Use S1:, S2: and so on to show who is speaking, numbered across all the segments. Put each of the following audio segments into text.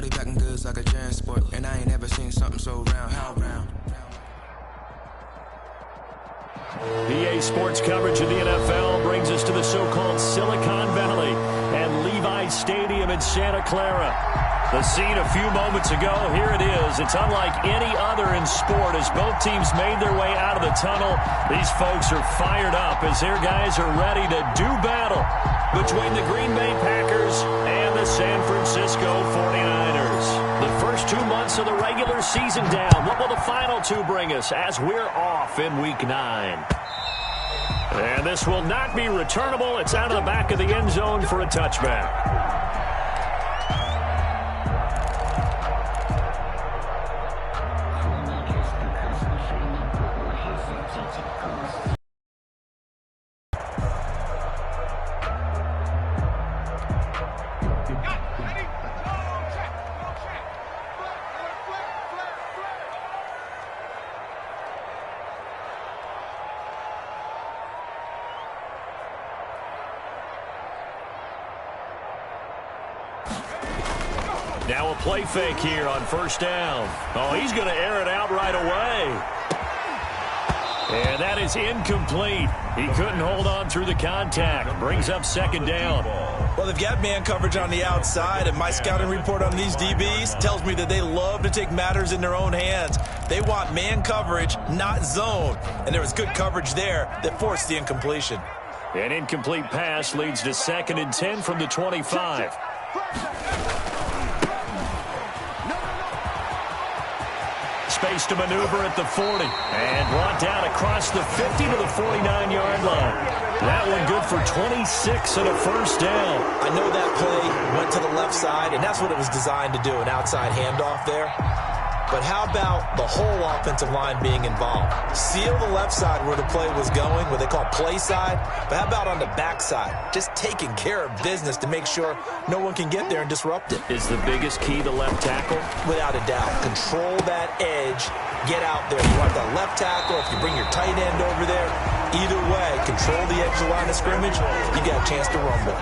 S1: Shorty packing goods like a transport, and I ain't never seen something so round. How round?
S2: EA Sports coverage of the NFL brings us to the so-called Silicon Valley and Levi's Stadium in Santa Clara. The scene a few moments ago, here it is. It's unlike any other in sport as both teams made their way out of the tunnel. These folks are fired up as their guys are ready to do battle between the Green Bay Packers and the San Francisco 49ers. The first 2 months of the regular season down. What will the final two bring us as we're off in Week 9? And this will not be returnable. It's out of the back of the end zone for a touchback. Now a play fake here on first down. Oh, he's going to air it out right away. And that is incomplete. He couldn't hold on through the contact. Brings up second down.
S3: Well, they've got man coverage on the outside, and my scouting report on these DBs tells me that they love to take matters in their own hands. They want man coverage, not zone. And there was good coverage there that forced the incompletion.
S2: An incomplete pass leads to 2nd and 10 from the 25. Space to maneuver at the 40 and brought down across the 50 to the 49-yard line. That one good for 26 and a first down.
S3: I know that play went to the left side, and that's what it was designed to do, an outside handoff there. But how about the whole offensive line being involved? Seal the left side where the play was going, what they call play side. But how about on the back side? Just taking care of business to make sure no one can get there and disrupt it.
S2: Is the biggest key the left tackle?
S3: Without a doubt. Control that edge. Get out there. You want the left tackle, if you bring your tight end over there, either way, control the edge of the line of scrimmage, you got a chance to rumble.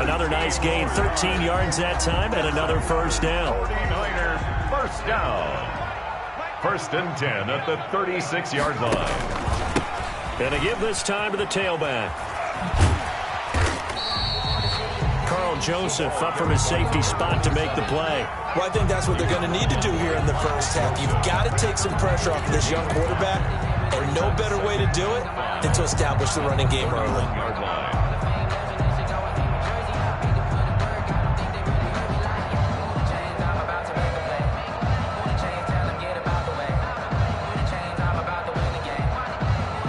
S2: Another nice gain, 13 yards that time, and another first down.
S4: 49ers first down. 1st and 10 at the 36-yard line.
S2: And to give this time to the tailback. Carl Joseph up from his safety spot to make the play.
S3: Well, I think that's what they're going to need to do here in the first half. You've got to take some pressure off of this young quarterback, and no better way to do it than to establish the running game early.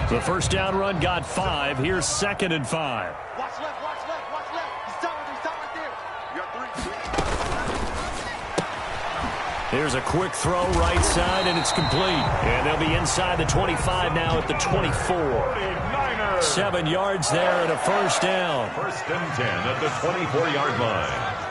S2: The first down run got 5. Here's 2nd and 5.
S5: Watch left. He's done right there. You got 3.
S2: Here's a quick throw right side, and it's complete. And they'll be inside the 25 now at the 24. 7 yards there and a first down.
S4: 1st and 10 at the 24-yard line.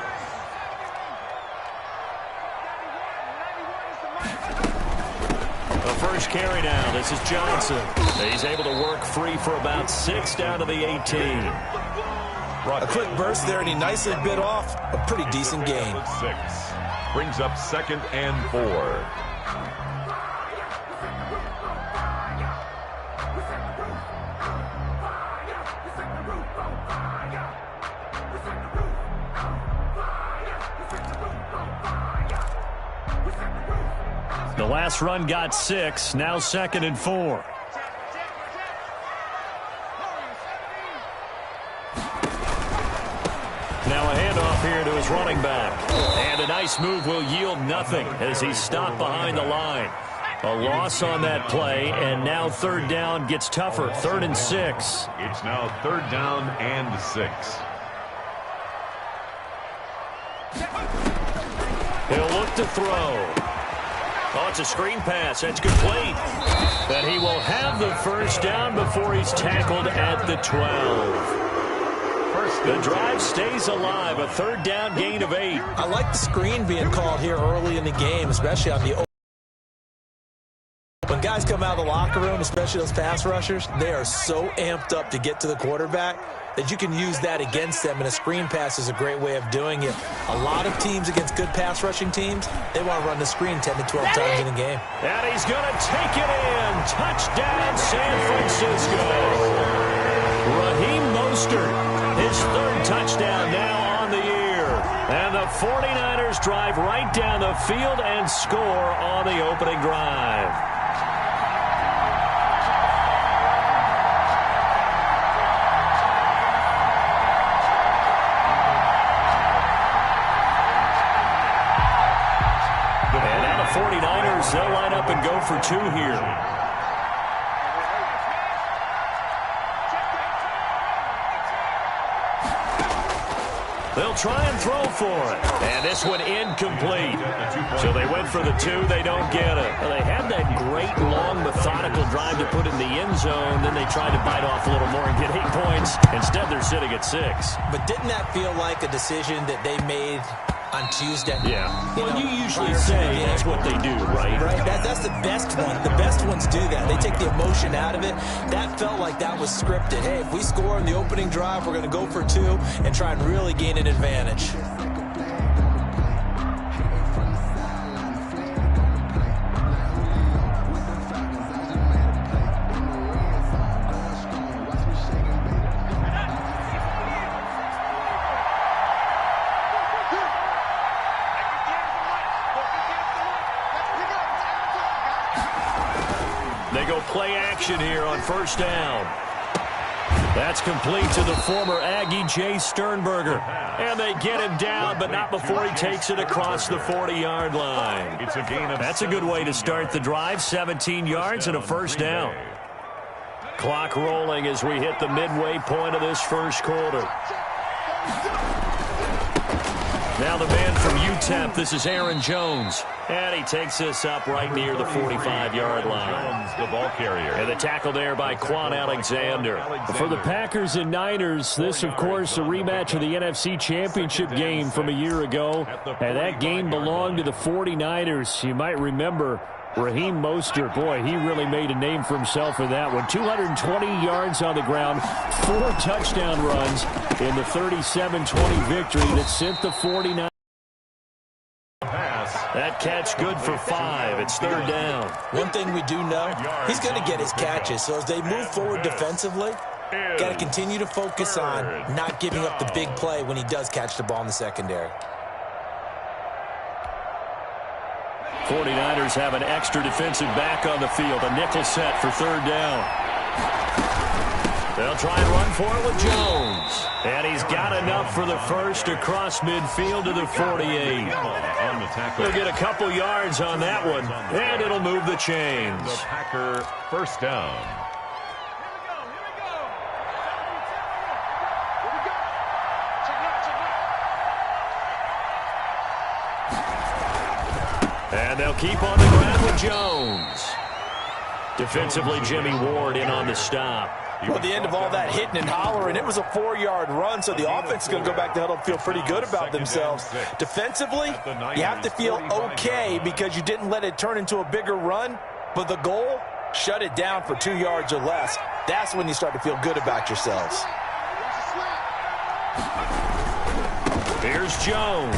S2: First carry now. This is Johnson. He's able to work free for about 6 down to the 18.
S3: A quick burst there, and he nicely bit off a pretty decent gain.
S4: 6 brings up 2nd and 4.
S2: The last run got 6. Now 2nd and 4. Now a handoff here to his running back. And a nice move will yield nothing as he's stopped behind the line. A loss on that play, and now 3rd down gets tougher. 3rd and 6.
S4: It's now 3rd down and 6.
S2: He'll look to throw. Oh, it's a screen pass. That's complete. And he will have the first down before he's tackled at the 12. The drive stays alive. A 3rd down gain of 8.
S3: I like the screen being called here early in the game, especially on the when guys guys come out of the locker room, especially those pass rushers, they are so amped up to get to the quarterback that you can use that against them, and a screen pass is a great way of doing it. A lot of teams against good pass rushing teams, they want to run the screen 10 to 12 times in a game.
S2: And he's going to take it in. Touchdown, San Francisco. Raheem Mostert, his third touchdown now on the year. And the 49ers drive right down the field and score on the opening drive. And now the 49ers, they'll line up and go for two here. They'll try and throw for it. And this one incomplete. So they went for the two. They don't get it. Well, they had that great, long, methodical drive to put in the end zone. Then they tried to bite off a little more and get 8 points. Instead, they're sitting at 6.
S3: But didn't that feel like a decision that they made on Tuesday?
S2: Yeah. Well, you usually say that's what they do, right?
S3: Right. That's the best one. The best ones do that. They take the emotion out of it. That felt like that was scripted. Hey, if we score in the opening drive, we're going to go for 2 and try and really gain an advantage.
S2: They go play action here on first down. That's complete to the former Aggie, Jay Sternberger. And they get him down, but not before he takes it across the 40-yard line. That's a good way to start the drive. 17 yards and a first down. Clock rolling as we hit the midway point of this first quarter. Now the man from UTEP, this is Aaron Jones. And he takes this up right near the 45-yard line.
S4: Jones, the ball carrier.
S2: And the tackle there by Quan Alexander. For the Packers and Niners, this, of course, a rematch of the NFC Championship game from a year ago. And that game belonged to the 49ers. You might remember Raheem Mostert, boy, he really made a name for himself in that one. 220 yards on the ground, 4 touchdown runs in the 37-20 victory that sent the 49ers. That catch good for 5. It's third down.
S3: One thing we do know, he's going to get his catches. So as they move forward defensively, got to continue to focus on not giving up the big play when he does catch the ball in the secondary.
S2: 49ers have an extra defensive back on the field. A nickel set for third down. They'll try and run for it with Jones. And he's got enough for the first across midfield to the 48. He'll get a couple yards on that one, and it'll move the chains.
S4: The Packer first down.
S2: And they'll keep on the ground with Jones. Defensively, Jimmy Ward in on the stop.
S3: Well, at the end of all that hitting and hollering, it was a 4-yard run, so the offense is going to go back to huddle and feel pretty good about themselves. Defensively, you have to feel okay because you didn't let it turn into a bigger run, but the goal, shut it down for 2 yards or less. That's when you start to feel good about yourselves.
S2: Here's Jones.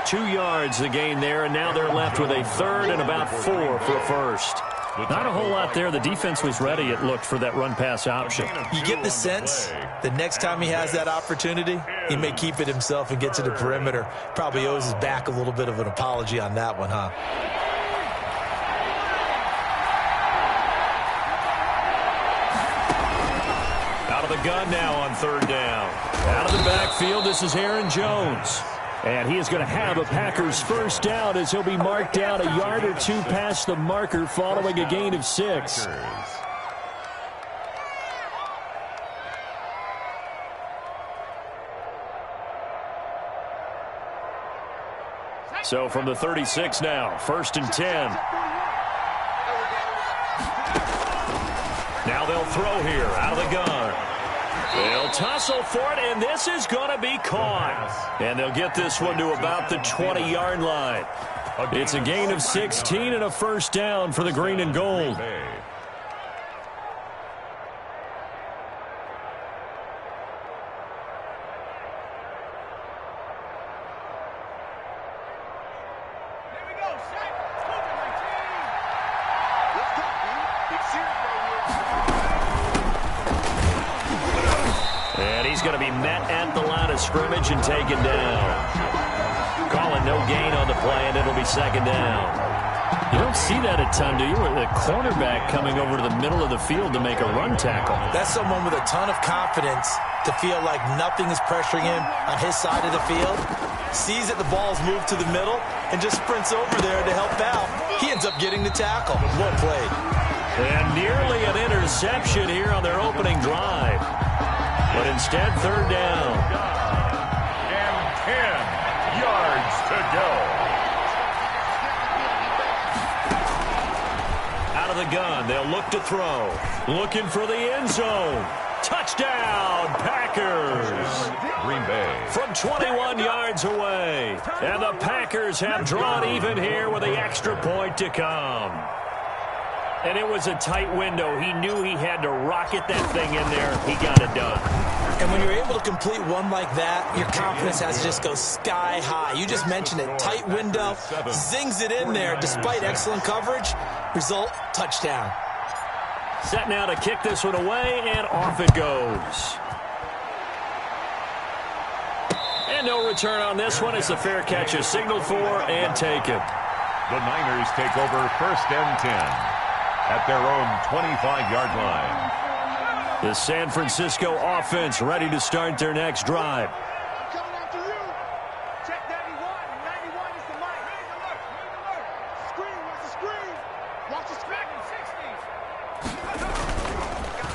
S2: 2 yards the gain there, and now they're left with a third and about 4 for a first. Not a whole lot there. The defense was ready, it looked, for that run-pass option.
S3: You get the sense the next time he has that opportunity, he may keep it himself and get to the perimeter. Probably owes his back a little bit of an apology on that one, huh?
S2: Out of the gun now on third down. Out of the backfield, this is Aaron Jones. And he is going to have a Packers first down as he'll be marked down a yard or 2 past the marker following a gain of 6. So from the 36 now, first and 10. Now they'll throw here out of the gun. They'll tussle for it, and this is going to be caught. And they'll get this one to about the 20-yard line. It's a gain of 16 and a first down for the green and gold. And he's going to be met at the line of scrimmage and taken down. Calling no gain on the play, and it'll be second down. You don't see that at times, do you? The cornerback coming over to the middle of the field to make a run tackle.
S3: That's someone with a ton of confidence to feel like nothing is pressuring him on his side of the field. Sees that the ball's moved to the middle and just sprints over there to help out. He ends up getting the tackle. Well played.
S2: And nearly an interception here on their opening drive. But instead, third down.
S4: And 10 yards to go.
S2: Out of the gun, they'll look to throw. Looking for the end zone. Touchdown, Packers.
S4: Green Bay.
S2: From 21 yards away. And the Packers have drawn even here with the extra point to come. And it was a tight window. He knew he had to rocket that thing in there. He got it done.
S3: And when you're able to complete one like that, your confidence has to just go sky high. You just mentioned it. Tight window, zings it in there despite excellent coverage. Result, touchdown.
S2: Set now to kick this one away, and off it goes. And no return on this one. It's a fair catch is signaled for and taken.
S4: The Niners take over first and 10 at their own 25-yard line.
S2: The San Francisco offense ready to start their next drive.
S5: Coming after you. Check 91. 91 is the mic. Screen. What's the screen? Watch the screen.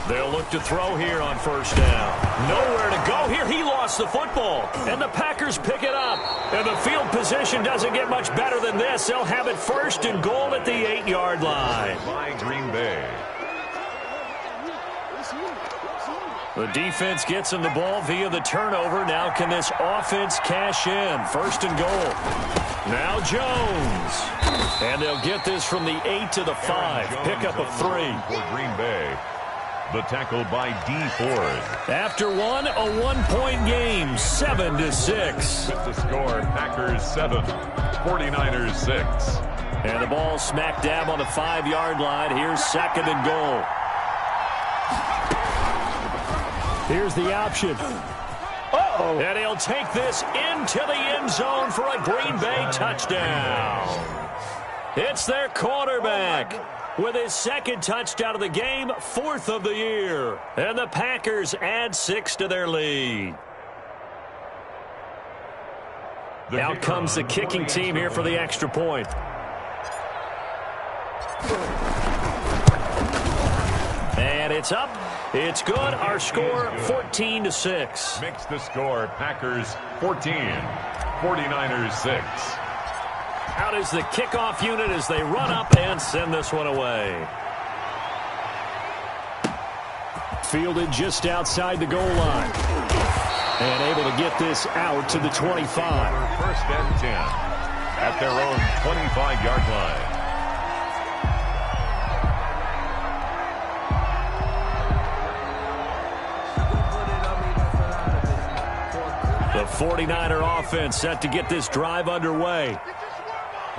S5: 60s.
S2: They'll look to throw here on first down. Nowhere to go here. He lost the football. And the Packers pick it up. And the field position doesn't get much better than this. They'll have it first and goal at the 8-yard line.
S4: By Green Bay.
S2: The defense gets him the ball via the turnover. Now can this offense cash in? First and goal. Now Jones. And they'll get this from the 8 to the 5. Pickup of 3.
S4: For Green Bay. The tackle by D. Ford.
S2: After one, a one-point game, 7-6.
S4: With the score, Packers 7, 49ers 6.
S2: And the ball smack dab on the 5-yard line. Here's second and goal. Here's the option. Uh-oh. And he'll take this into the end zone for a Green Bay touchdown. It's their quarterback with his second touchdown of the game, 4th of the year. And the Packers add 6 to their lead. Out comes the kicking team here for the extra point. And it's up. It's good. Our score, 14-6.
S4: Makes the score, Packers 14, 49ers 6.
S2: Out is the kickoff unit as they run up and send this one away. Fielded just outside the goal line. And able to get this out to the 25.
S4: First and 10 at their own 25-yard line.
S2: The 49er offense set to get this drive underway.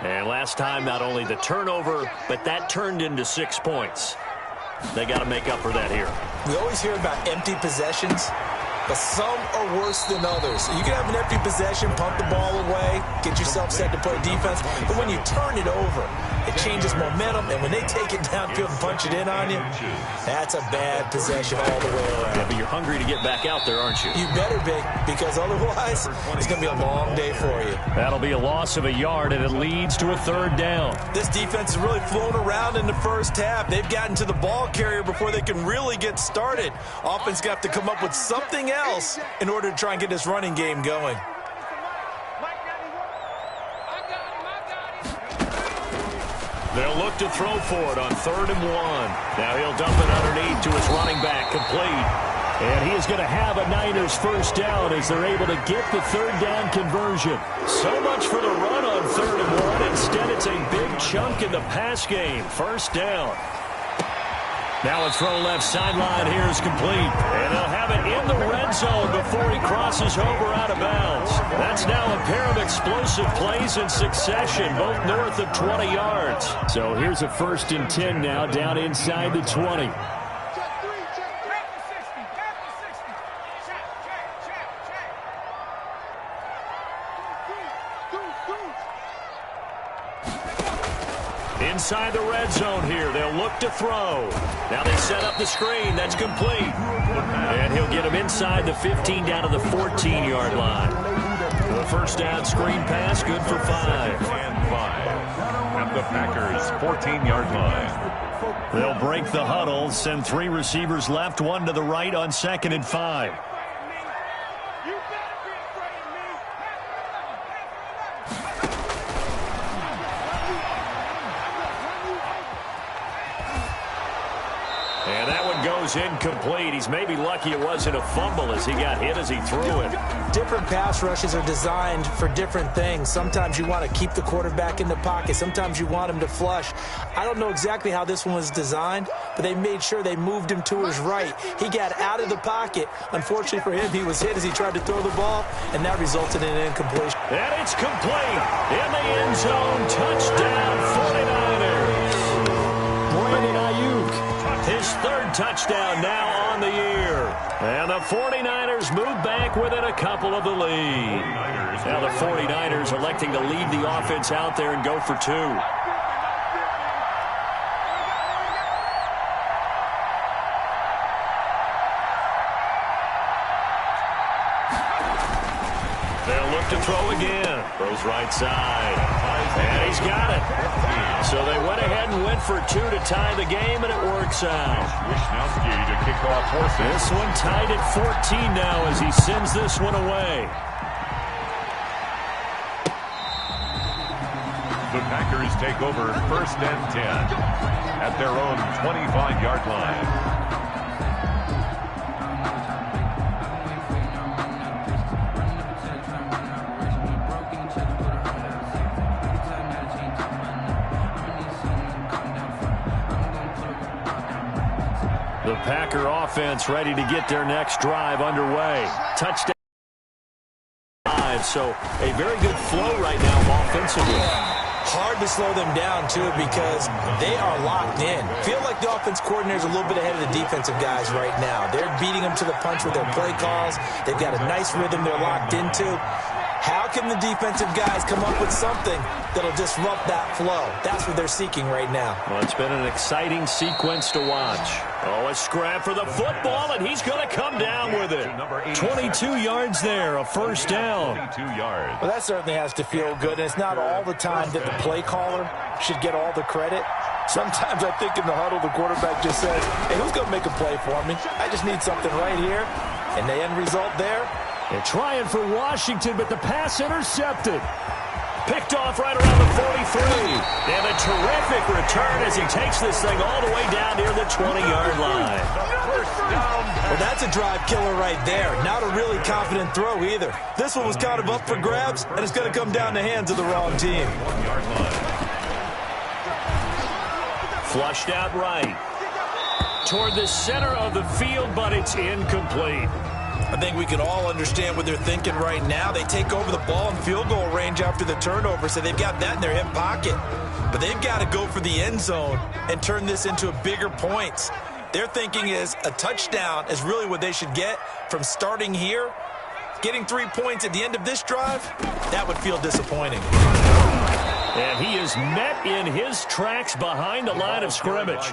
S2: And last time, not only the turnover, but that turned into 6 points. They got to make up for that here.
S3: We always hear about empty possessions, but some are worse than others. You can have an empty possession, pump the ball away, get yourself set to play defense, but when you turn it over, it changes momentum, and when they take it downfield and punch it in on you, that's a bad possession all the way around.
S2: Yeah, but you're hungry to get back out there, aren't you?
S3: You better be, because otherwise, it's going to be a long day for you.
S2: That'll be a loss of a yard, and it leads to a third down.
S3: This defense has really flown around in the first half. They've gotten to the ball carrier before they can really get started. Offense got to come up with something else in order to try and get this running game going.
S2: They'll look to throw for it on 3rd and 1. Now he'll dump it underneath to his running back, complete. And he is going to have a Niners first down as they're able to get the third down conversion. So much for the run on 3rd and 1. Instead, it's a big chunk in the pass game. First down. Now a throw left sideline here is complete. And they'll have it in the red zone before he crosses over out of bounds. That's now a pair of explosive plays in succession, both north of 20 yards. So here's a 1st and 10 now down inside the 20. Inside the red zone here. They'll look to throw. Now they set up the screen. That's complete. And he'll get him inside the 15 down to the 14-yard line. The first down screen pass, good for 5.
S4: And 5 at the Packers' 14-yard line.
S2: They'll break the huddle, send 3 receivers left, 1 to the right on 2nd and 5. Incomplete. He's maybe lucky it wasn't a fumble as he got hit as he threw it.
S3: Different pass rushes are designed for different things. Sometimes you want to keep the quarterback in the pocket. Sometimes you want him to flush. I don't know exactly how this one was designed, but they made sure they moved him to his right. He got out of the pocket. Unfortunately for him, he was hit as he tried to throw the ball, and that resulted in an incompletion.
S2: And it's complete. In the end zone. Touchdown, 49ers. Brandon Ayuk. His 3rd touchdown now on the year. And the 49ers move back within a couple of the lead. Now the 49ers electing to leave the offense out there and go for 2. They'll look to throw again. Throws right side. And he's got it. So they went ahead and went for 2 to tie the game, and it works out.
S4: Wisnowski to kick off Horses.
S2: This one tied at 14 now as he sends this one away.
S4: The Packers take over 1st and 10 at their own 25-yard line.
S2: The Packer offense ready to get their next drive underway. Touchdown. So a very good flow right now offensively.
S3: Hard to slow them down, too, because they are locked in. Feel like the offense coordinator is a little bit ahead of the defensive guys right now. They're beating them to the punch with their play calls. They've got a nice rhythm they're locked into. How can the defensive guys come up with something that'll disrupt that flow? That's what they're seeking right now.
S2: Well, it's been an exciting sequence to watch. Oh, a scrap for the football, and he's going to come down with it. 22 yards there, a first down.
S4: 22 yards.
S3: Well, that certainly has to feel good, and it's not all the time that the play caller should get all the credit. Sometimes I think in the huddle, the quarterback just says, hey, who's going to make a play for me? I just need something right here. And the end result there,
S2: they're trying for Washington, but the pass intercepted. Picked off right around the 43. And a terrific return as he takes this thing all the way down near the 20-yard line.
S3: Well, that's a drive killer right there. Not a really confident throw either. This one was kind of up for grabs, and it's going to come down the hands of the wrong team.
S2: Flushed out right. Toward the center of the field, but it's incomplete.
S3: I think we can all understand what they're thinking right now. They take over the ball in field goal range after the turnover, so they've got that in their hip pocket. But they've got to go for the end zone and turn this into a bigger points. Their thinking is a touchdown is really what they should get from starting here. Getting 3 points at the end of this drive, that would feel disappointing.
S2: And he is met in his tracks behind the line of scrimmage.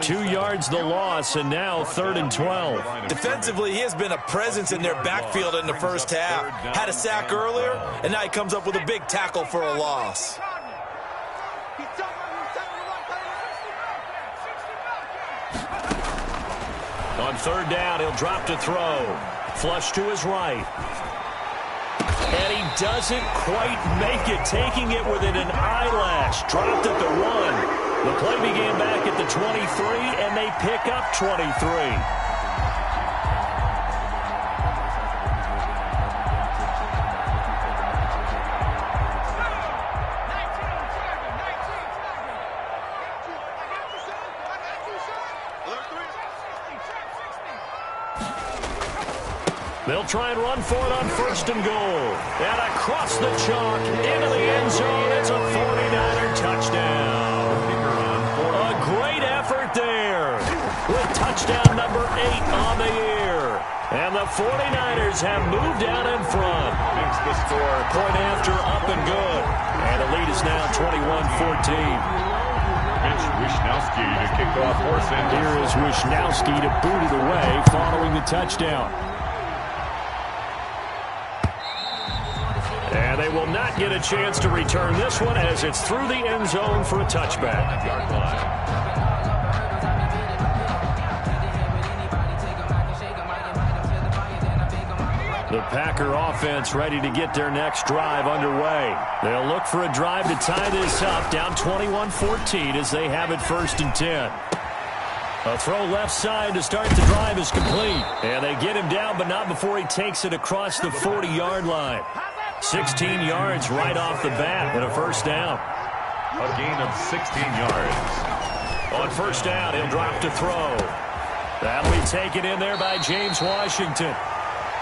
S2: 2 yards the loss, and now 3rd and 12.
S3: Defensively, he has been a presence in their backfield in the first half. Had a sack earlier, and now he comes up with a big tackle for a loss.
S2: On 3rd down, he'll drop to throw. Flush to his right. And he doesn't quite make it, taking it within an eyelash. Dropped at the 1. The play began back at the 23, and they pick up 23. They'll try and run for it on 1st and goal. And across the chalk, into the end zone. It's a 49er touchdown. A great effort there with touchdown number 8 on the year. And the 49ers have moved out in front.
S4: Makes the score.
S2: Point after, up and good. And the lead is now 21-14.
S4: Mitch Wishnowsky to kick off for Sanders.
S2: Here is Wishnowsky to boot it away following the touchdown. And they will not get a chance to return this one as it's through the end zone for a touchback. The Packer offense ready to get their next drive underway. They'll look for a drive to tie this up, down 21-14 as they have it 1st and 10. A throw left side to start the drive is complete. And they get him down, but not before he takes it across the 40-yard line. 16 yards right off the bat and a 1st down.
S4: A gain of 16 yards.
S2: On 1st down, he'll drop to throw. That'll be taken in there by James Washington.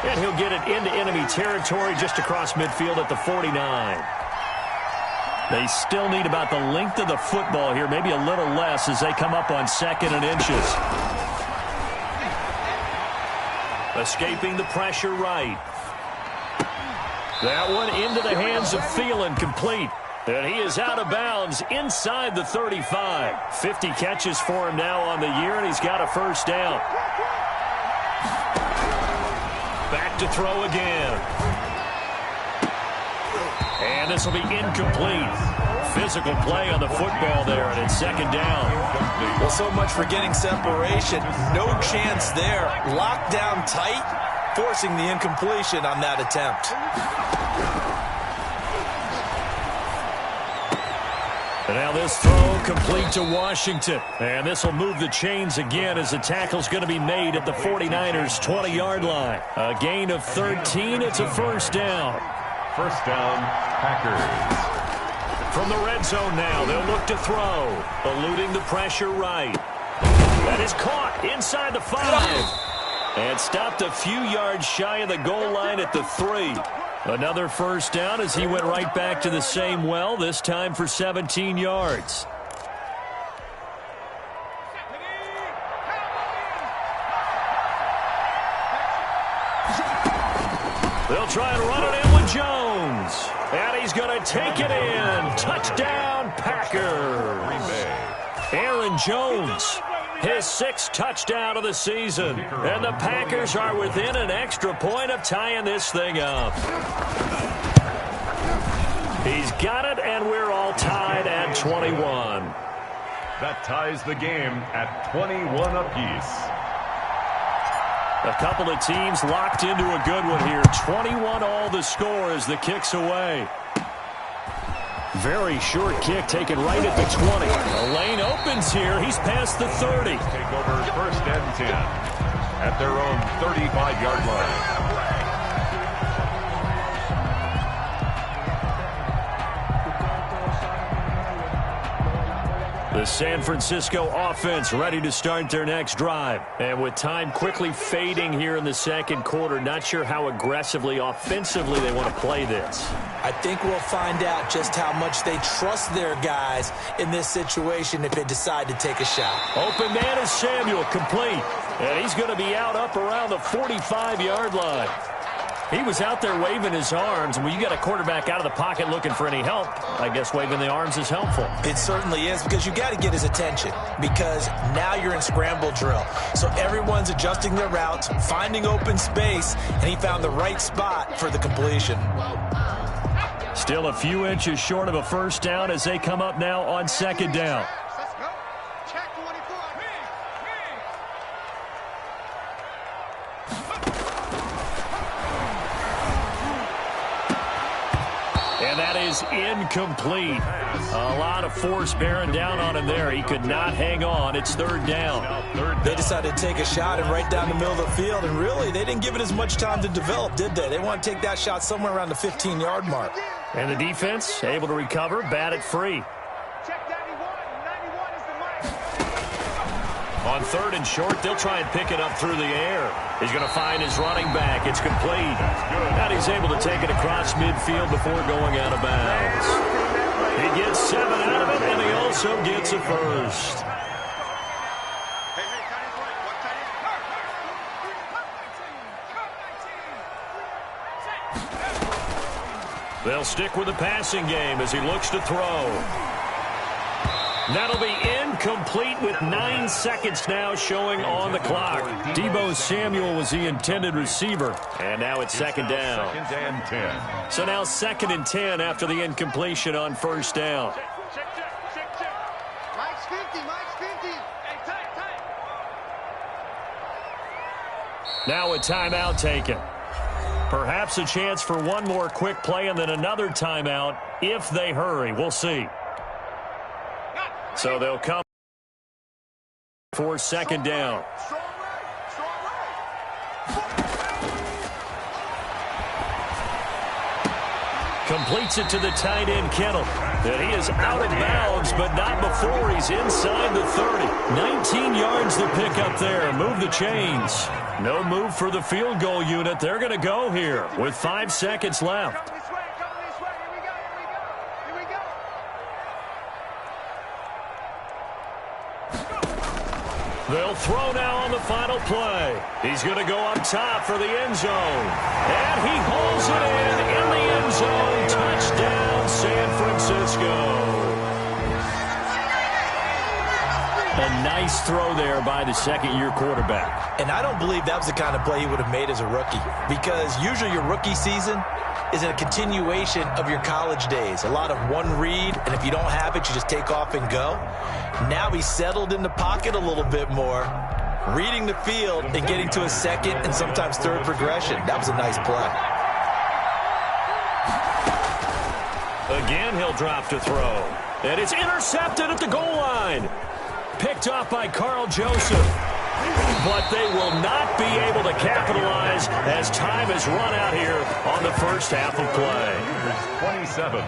S2: And he'll get it into enemy territory just across midfield at the 49. They still need about the length of the football here, maybe a little less as they come up on 2nd and inches. Escaping the pressure right. That one into the hands of Thielen, complete. And he is out of bounds inside the 35. 50 catches for him now on the year, and he's got a 1st down. Back to throw again. And this will be incomplete. Physical play on the football there, and it's 2nd down.
S3: Well, so much for getting separation. No chance there. Locked down tight, forcing the incompletion on that attempt.
S2: And now this throw complete to Washington. And this will move the chains again as the tackle's going to be made at the 49ers' 20-yard line. A gain of 13. It's a 1st down.
S4: 1st down, Packers.
S2: From the red zone now, they'll look to throw. Eluding the pressure right. That is caught inside the 5. And stopped a few yards shy of the goal line at the 3. Another 1st down as he went right back to the same well, this time for 17 yards. They'll try and run it in with Jones. And he's going to take it in. Touchdown, Packers. Aaron Jones, his 6th touchdown of the season. And the Packers are within an extra point of tying this thing up. He's got it, and we're all tied at 21.
S4: That ties the game at 21 apiece.
S2: A couple of teams locked into a good one here. 21 all the score as the kick's away. Very short kick taken right at the 20. The lane opens here. He's past the 30.
S4: Take over 1st and 10 at their own 35-yard line.
S2: The San Francisco offense ready to start their next drive. And with time quickly fading here in the 2nd quarter, not sure how aggressively, offensively they want to play this.
S3: I think we'll find out just how much they trust their guys in this situation if they decide to take a shot.
S2: Open man is Samuel, complete. And he's going to be out up around the 45-yard line. He was out there waving his arms, and when you got a quarterback out of the pocket looking for any help, I guess waving the arms is helpful.
S3: It certainly is, because you got to get his attention, because now you're in scramble drill. So everyone's adjusting their routes, finding open space, and he found the right spot for the completion.
S2: Still a few inches short of a 1st down as they come up now on 2nd down. And that is incomplete. A lot of force bearing down on him there. He could not hang on. It's 3rd down.
S3: They decided to take a shot and right down the middle of the field, and really, they didn't give it as much time to develop, did they? They want to take that shot somewhere around the 15-yard mark.
S2: And the defense able to recover, bat it free.
S5: Check 91. 91 is the mark.
S2: On 3rd and short, they'll try and pick it up through the air. He's going to find his running back. It's complete. And he's able to take it across midfield before going out of bounds. He gets 7 out of it, and he also gets a first. They'll stick with the passing game as he looks to throw. That'll be incomplete with 9 seconds now showing on the clock. Deebo Samuel was the intended receiver. And now it's second down.
S4: 2nd and 10.
S2: So now 2nd and 10 after the incompletion on 1st down.
S5: Mike's 50, Mike's 50. Hey, tight.
S2: Now a timeout taken. Perhaps a chance for one more quick play and then another timeout if they hurry. We'll see. So they'll come for 2nd down. Completes it to the tight end, Kittle. And he is out of bounds, but not before he's inside the 30. 19 yards to pick up there. Move the chains. No move for the field goal unit. They're going to go here with 5 seconds left.
S5: Come this way. Here we go.
S2: They'll throw now on the final play. He's going to go up top for the end zone. And he holds it in the end zone. Touchdown, San Francisco. A nice throw there by the second-year quarterback.
S3: And I don't believe that was the kind of play he would have made as a rookie, because usually your rookie season is a continuation of your college days. A lot of one read, and if you don't have it, you just take off and go. Now he's settled in the pocket a little bit more, reading the field and getting to a second and sometimes third progression. That was a nice play.
S2: Again, he'll drop to throw. And it's intercepted at the goal line. Picked off by Carl Joseph. But they will not be able to capitalize as time has run out here on the first half of play.
S4: 27.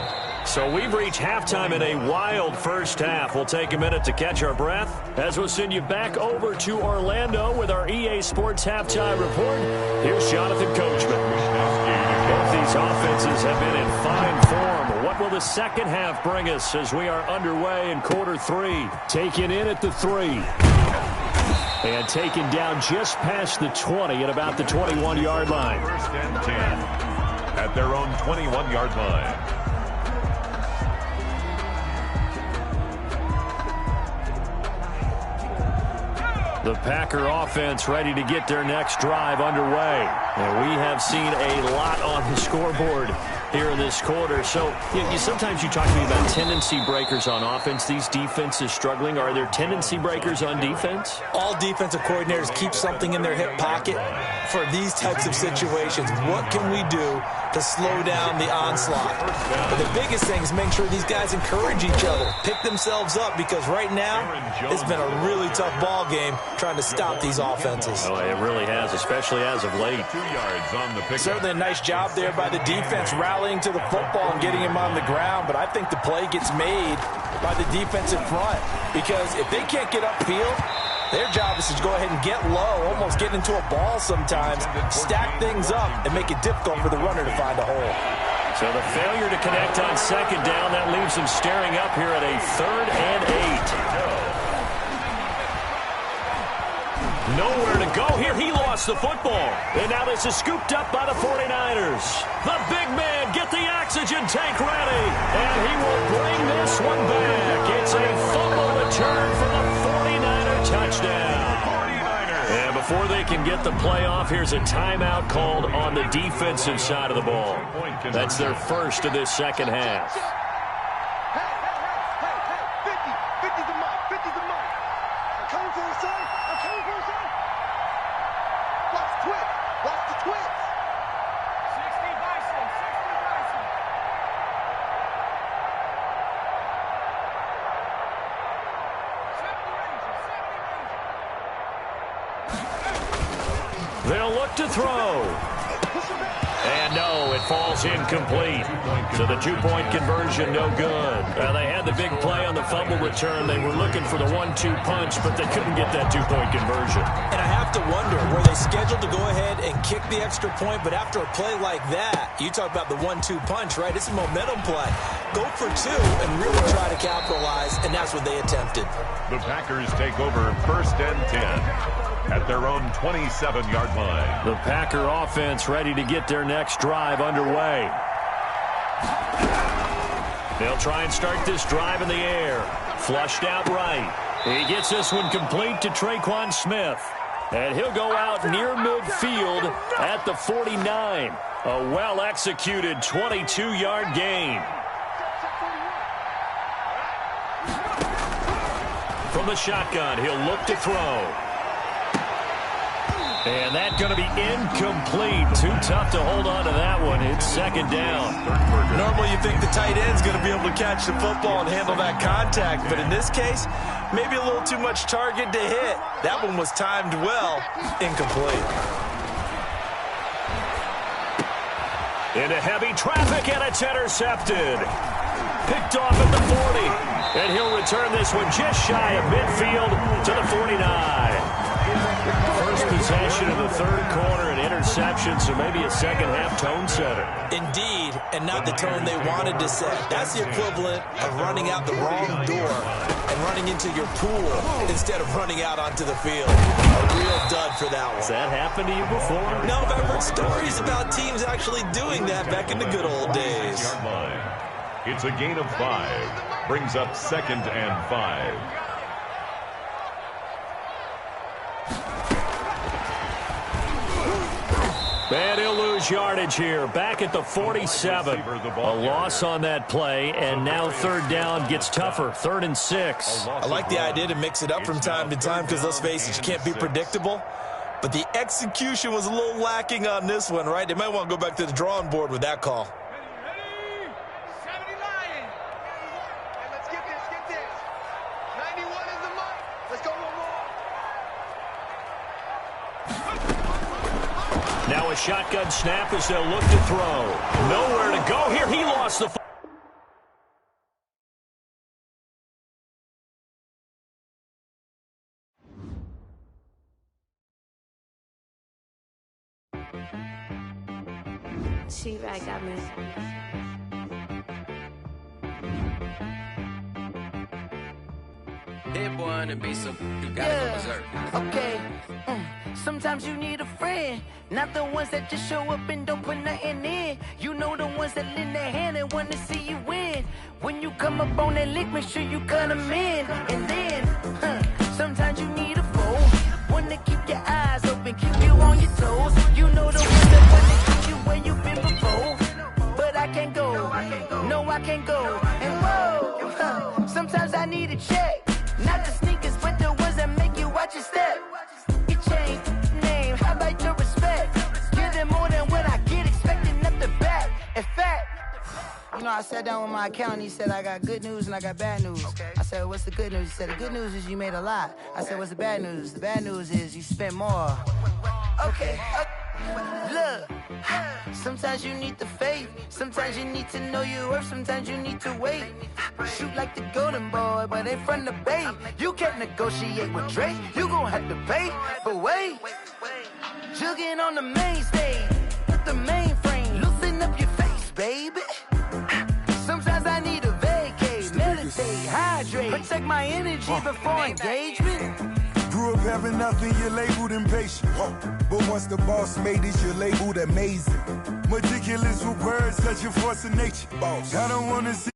S2: So we've reached halftime in a wild first half. We'll take a minute to catch our breath as we'll send you back over to Orlando with our EA Sports Halftime Report. Here's Jonathan Coachman. Both these offenses have been in fine form. What will the second half bring us as we are underway in quarter 3? Taken in at the 3. And taken down just past the 20 at about the 21-yard line.
S4: 1st and 10 at their own 21-yard line.
S2: The Packer offense ready to get their next drive underway. And we have seen a lot on the scoreboard here in this quarter. So sometimes you talk to me about tendency breakers on offense. These defenses struggling. Are there tendency breakers on defense?
S3: All defensive coordinators keep something in their hip pocket for these types of situations. What can we do to slow down the onslaught? But the biggest thing is make sure these guys encourage each other, pick themselves up, because right now it's been a really tough ball game trying to stop these offenses.
S2: Oh, it really has, especially as of late.
S4: 2 yards on the pick.
S3: Certainly a nice job there by the defense rallying to the football and getting him on the ground, but I think the play gets made by the defensive front, because if they can't get upfield, their job is to go ahead and get low, almost get into a ball sometimes, stack things up, and make it difficult for the runner to find a hole.
S2: So the failure to connect on second down, that leaves him staring up here at a 3rd and 8. Nowhere to go here. He lost the football. And now this is scooped up by the 49ers. The big man, get the oxygen tank ready. And he will bring this one back. It's a fumble return for the 49er touchdown. And before they can get the play off, here's a timeout called on the defensive side of the ball. That's their first of this second half.
S5: Hey, 50's the mark, 50's the mark. I'm coming for his son, I'm coming for his son. Watch the twist. 60 Bison, 60 Bison.
S2: They'll look to throw. And no, it falls incomplete. So the two-point conversion, no good. They had the big play on the fumble return. They were looking for the 1-2 punch, but they couldn't get that two-point conversion.
S3: And I have to wonder, were they scheduled to go ahead and kick the extra point, but after a play like that, you talk about the 1-2 punch, right? It's a momentum play. Go for two and really try to capitalize, and that's what they attempted.
S4: The Packers take over 1st and 10 at their own 27-yard line.
S2: The Packer offense ready to get their next drive underway. They'll try and start this drive in the air. Flushed out right. He gets this one complete to Traquan Smith. And he'll go out near midfield at the 49. A well-executed 22-yard gain. From the shotgun, he'll look to throw. And that's going to be incomplete. Too tough to hold on to that one. It's 2nd down.
S3: Normally you think the tight end's going to be able to catch the football and handle that contact, but in this case, maybe a little too much target to hit. That one was timed well. Incomplete.
S2: Into heavy traffic, and it's intercepted. Picked off at the 40. And he'll return this one just shy of midfield to the 49. First possession of the 3rd quarter, an interception, so maybe a second-half tone setter.
S3: Indeed, and not the tone they wanted to set. That's the equivalent of running out the wrong door and running into your pool instead of running out onto the field. A real dud for that one.
S2: Has that happened to you before?
S3: No, but I've heard stories about teams actually doing that back in the good old days.
S4: It's a gain of 5. Brings up 2nd and 5.
S2: And he'll lose yardage here. Back at the 47. A loss on that play, and now 3rd down gets tougher. 3rd and 6.
S3: I like the idea to mix it up from time to time because, let's face it, you can't be predictable. But the execution was a little lacking on this one, right? They might want to go back to the drawing board with that call.
S5: Ready? 79. And let's get this. 91 is the mark. Let's go one more.
S2: Now a shotgun snap as they'll look to throw. Nowhere to go here. He lost the
S6: She-Rag got me.
S1: Hit boy on the beat, so you gotta go berserk.
S7: Okay. Sometimes you need a friend, not the ones that just show up and don't put nothing in. You know the ones that lend their hand and want to see you win. When you come up on that lick, make sure you cut them in. And then, sometimes you need a foe, one to keep your eyes open, keep you on your toes. You know the ones that want to keep you where you've been before. But I can't go, no I can't go. And whoa, sometimes I need a check. Not the sneakers, but the ones that make you watch your step. You change name, how about your respect? Give them more than what I get, expecting up the back. In fact, you know, I sat down with my accountant. He said, I got good news and I got bad news. Okay. I said, what's the good news? He said, the good news is you made a lot. I said, what's the bad news? The bad news is you spent more. Okay. Look, sometimes you need the faith. Sometimes you need to know your worth. Sometimes you need to wait. Shoot like the golden boy, but ain't from the bay. You can't negotiate with Drake. You gon' have to pay. But wait, jugging on the main stage. Put the mainframe. Loosen up your face, baby. Sometimes I need a vacate. Meditate, hydrate. Protect my energy before engagement.
S8: Grew up having nothing, you're labeled impatient. But once the boss made it, you're labeled amazing. Meticulous with words, such a force of nature. I don't wanna see